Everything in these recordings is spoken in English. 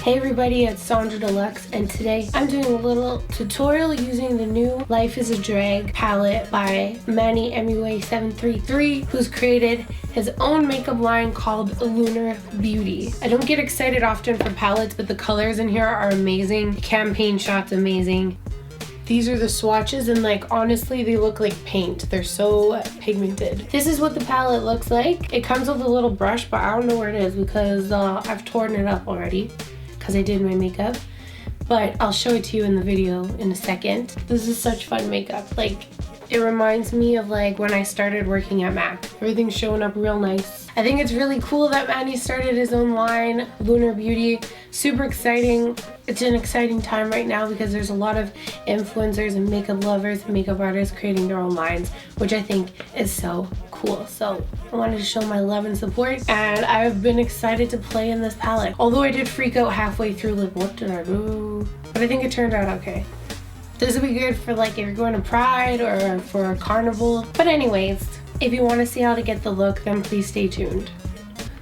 Hey everybody, it's Sonjdradeluxe, and today I'm doing a little tutorial using the new Life is a Drag palette by Mannymua 733, who's created his own makeup line called Lunar Beauty. I don't get excited often for palettes, but the colors in here are amazing. Campaign shots amazing. These are the swatches, and like honestly they look like paint. They're so pigmented. This is what the palette looks like. It comes with a little brush, but I don't know where it is because I've torn it up already because I did my makeup, but I'll show it to you in the video in a second. This is such fun makeup. Like, it reminds me of like when I started working at MAC. Everything's showing up real nice. I think it's really cool that Manny started his own line, Lunar Beauty. Super exciting. It's an exciting time right now because there's a lot of influencers and makeup lovers and makeup artists creating their own lines, which I think is so cool. So I wanted to show my love and support, and I've been excited to play in this palette. Although I did freak out halfway through, like what did I do? But I think it turned out okay. This would be good for like if you're going to Pride or for a carnival. But anyways, if you want to see how to get the look, then please stay tuned.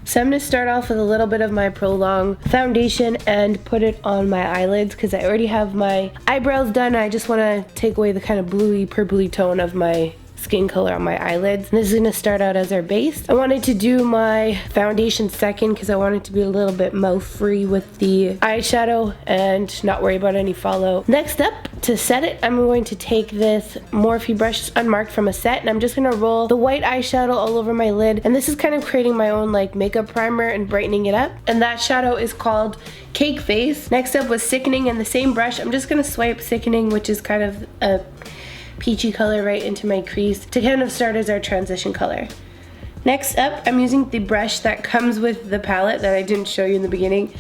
So I'm going to start off with a little bit of my PROLONG foundation and put it on my eyelids because I already have my eyebrows done. I just want to take away the kind of bluey, purpley tone of my skin color on my eyelids. And this is going to start out as our base. I wanted to do my foundation second because I wanted to be a little bit mouth free with the eyeshadow and not worry about any fallout. Next up, to set it, I'm going to take this Morphe brush unmarked from a set, and I'm just going to roll the white eyeshadow all over my lid. And this is kind of creating my own like makeup primer and brightening it up. And that shadow is called Cake Face. Next up was Sickening, and the same brush, I'm just going to swipe Sickening, which is kind of a peachy color, right into my crease to kind of start as our transition color. Next up, I'm using the brush that comes with the palette that I didn't show you in the beginning.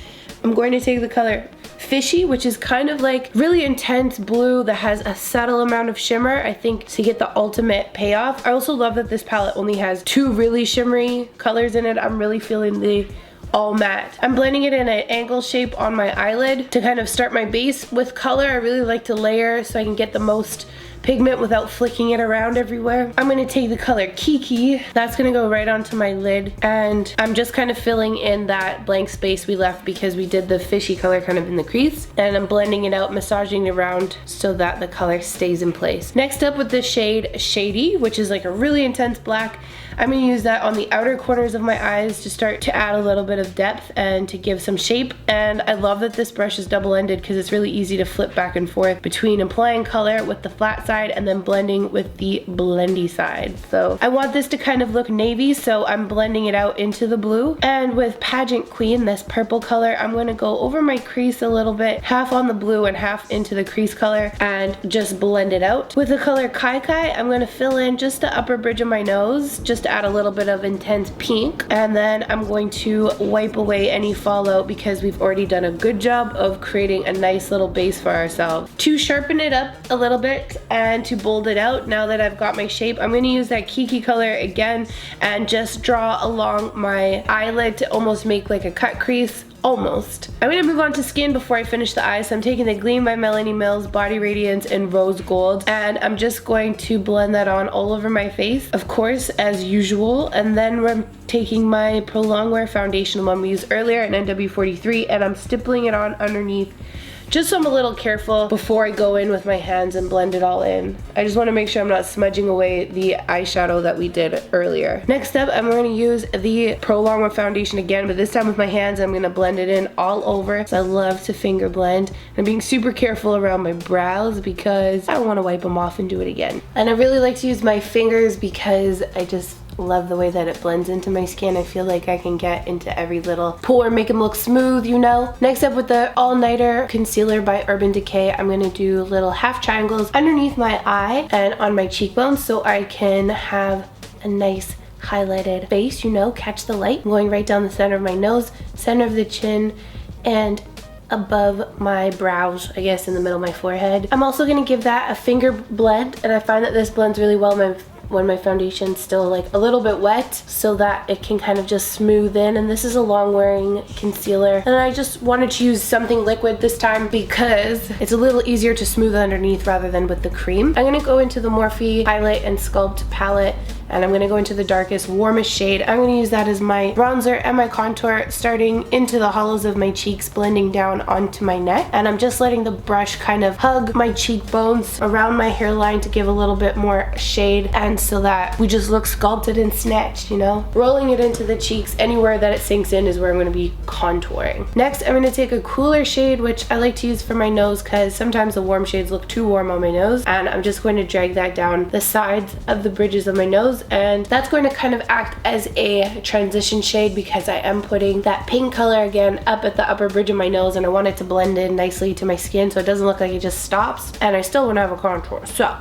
I'm going to take the color Fishy, which is kind of like really intense blue that has a subtle amount of shimmer, I think, to get the ultimate payoff. I also love that this palette only has two really shimmery colors in it. I'm really feeling the all matte. I'm blending it in an angle shape on my eyelid to kind of start my base with color. I really like to layer so I can get the most pigment without flicking it around everywhere. I'm going to take the color Kiki. That's going to go right onto my lid, and I'm just kind of filling in that blank space we left because we did the fishy color kind of in the crease, and I'm blending it out, massaging it around so that the color stays in place. Next up with the shade Shady, which is like a really intense black. I'm going to use that on the outer corners of my eyes to start to add a little bit of depth and to give some shape. And I love that this brush is double-ended because it's really easy to flip back and forth between applying color with the flat side and then blending with the blendy side. So I want this to kind of look navy, so I'm blending it out into the blue. And with Pageant Queen, this purple color, I'm going to go over my crease a little bit, half on the blue and half into the crease color, and just blend it out. With the color Kai Kai, I'm going to fill in just the upper bridge of my nose, just to add a little bit of intense pink, and then I'm going to wipe away any fallout because we've already done a good job of creating a nice little base for ourselves. To sharpen it up a little bit and to bold it out, now that I've got my shape, I'm going to use that Kiki color again and just draw along my eyelid to almost make like a cut crease. Almost. I'm going to move on to skin before I finish the eyes. So I'm taking the Gleam by Melanie Mills Body Radiance in Rose Gold, and I'm just going to blend that on all over my face, of course, as usual. And then we're taking my Prolong Wear foundation, one we used earlier in NW43, and I'm stippling it on underneath, just so I'm a little careful before I go in with my hands and blend it all in. I just want to make sure I'm not smudging away the eyeshadow that we did earlier. Next up, I'm going to use the Prolong Wear foundation again, but this time with my hands. I'm going to blend it in all over. So I love to finger blend. I'm being super careful around my brows because I don't want to wipe them off and do it again. And I really like to use my fingers because I just love the way that it blends into my skin. I feel like I can get into every little pore, make them look smooth, you know. Next up with the All Nighter Concealer by Urban Decay, I'm going to do little half triangles underneath my eye and on my cheekbones so I can have a nice highlighted face, you know, catch the light. I'm going right down the center of my nose, center of the chin, and above my brows, I guess in the middle of my forehead. I'm also going to give that a finger blend, and I find that this blends really well when my foundation's still like a little bit wet so that it can kind of just smooth in. And this is a long wearing concealer, and I just wanted to use something liquid this time because it's a little easier to smooth underneath rather than with the cream. I'm gonna go into the Morphe Highlight and Sculpt palette and I'm going to go into the darkest, warmest shade. I'm going to use that as my bronzer and my contour, starting into the hollows of my cheeks, blending down onto my neck. And I'm just letting the brush kind of hug my cheekbones around my hairline to give a little bit more shade, and so that we just look sculpted and snatched, you know? Rolling it into the cheeks, anywhere that it sinks in is where I'm going to be contouring. Next, I'm going to take a cooler shade, which I like to use for my nose because sometimes the warm shades look too warm on my nose, and I'm just going to drag that down the sides of the bridges of my nose, and that's going to kind of act as a transition shade because I am putting that pink color again up at the upper bridge of my nose, and I want it to blend in nicely to my skin so it doesn't look like it just stops, and I still want to have a contour. So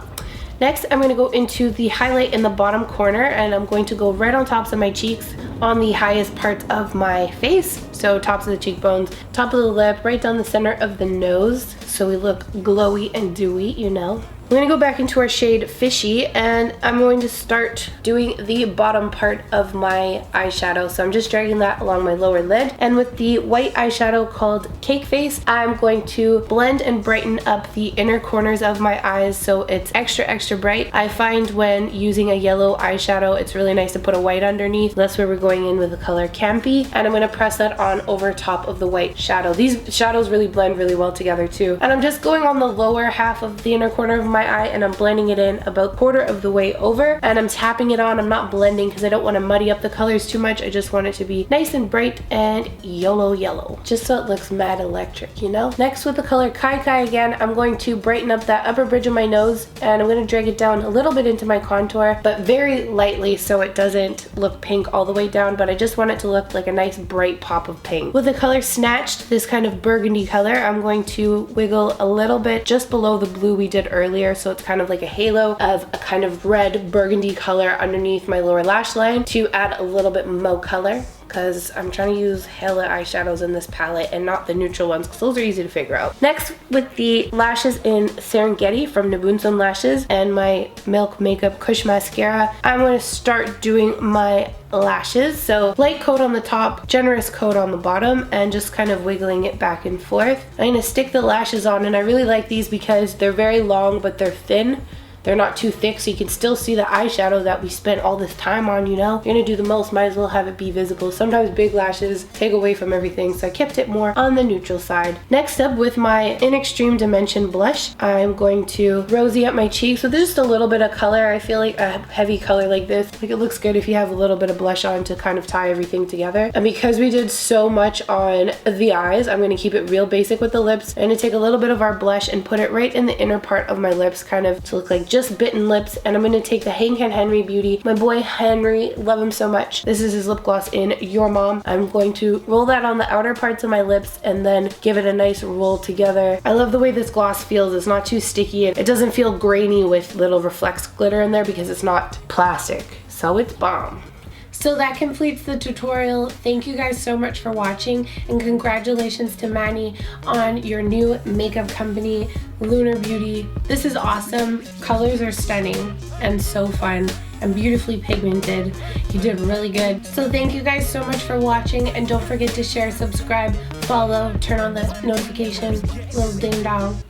next, I'm going to go into the highlight in the bottom corner, and I'm going to go right on tops of my cheeks on the highest parts of my face. So tops of the cheekbones, top of the lip, right down the center of the nose, so we look glowy and dewy, you know. We're going to go back into our shade Fishy, and I'm going to start doing the bottom part of my eyeshadow. So I'm just dragging that along my lower lid, and with the white eyeshadow called Cake Face, I'm going to blend and brighten up the inner corners of my eyes so it's extra bright. I find when using a yellow eyeshadow, it's really nice to put a white underneath. That's where we're going in with the color Campy, and I'm going to press that on over top of the white shadow. These shadows really blend really well together too. And I'm just going on the lower half of the inner corner of my eye, and I'm blending it in about quarter of the way over, and I'm tapping it on. I'm not blending because I don't want to muddy up the colors too much. I just want it to be nice and bright and yellow, just so it looks mad electric, you know. Next, with the color Kai Kai again, I'm going to brighten up that upper bridge of my nose, and I'm going to drag it down a little bit into my contour, but very lightly so it doesn't look pink all the way down, but I just want it to look like a nice bright pop of pink. With the color Snatched, this kind of burgundy color, I'm going to wiggle a little bit just below the blue we did earlier, so it's kind of like a halo of a kind of red burgundy color underneath my lower lash line to add a little bit mauve color, because I'm trying to use hella eyeshadows in this palette and not the neutral ones because those are easy to figure out. Next, with the lashes in Serengeti from Nabunsun Lashes and my Milk Makeup KUSH mascara, I'm going to start doing my lashes. So light coat on the top, generous coat on the bottom, and just kind of wiggling it back and forth. I'm going to stick the lashes on, and I really like these because they're very long but they're thin. They're not too thick, so you can still see the eyeshadow that we spent all this time on, you know? You're gonna do the most, might as well have it be visible. Sometimes big lashes take away from everything, so I kept it more on the neutral side. Next up, with my In Extreme Dimension blush, I'm going to rosy up my cheeks with just a little bit of color. I feel like a heavy color like this, like it looks good if you have a little bit of blush on to kind of tie everything together. And because we did so much on the eyes, I'm gonna keep it real basic with the lips. I'm gonna take a little bit of our blush and put it right in the inner part of my lips, kind of to look like just bitten lips. And I'm going to take the Hank Henry Beauty, my boy Henry, love him so much. This is his lip gloss in Your Mom. I'm going to roll that on the outer parts of my lips and then give it a nice roll together. I love the way this gloss feels. It's not too sticky. It doesn't feel grainy with little reflex glitter in there because it's not plastic. So it's bomb. So that completes the tutorial. Thank you guys so much for watching, and congratulations to Manny on your new makeup company, Lunar Beauty. This is awesome. Colors are stunning and so fun and beautifully pigmented. You did really good. So thank you guys so much for watching, and don't forget to share, subscribe, follow, turn on the notification, little ding dong.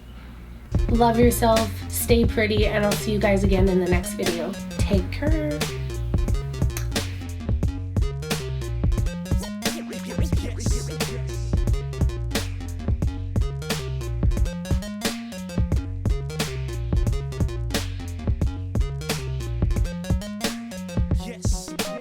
Love yourself, stay pretty, and I'll see you guys again in the next video. Take care.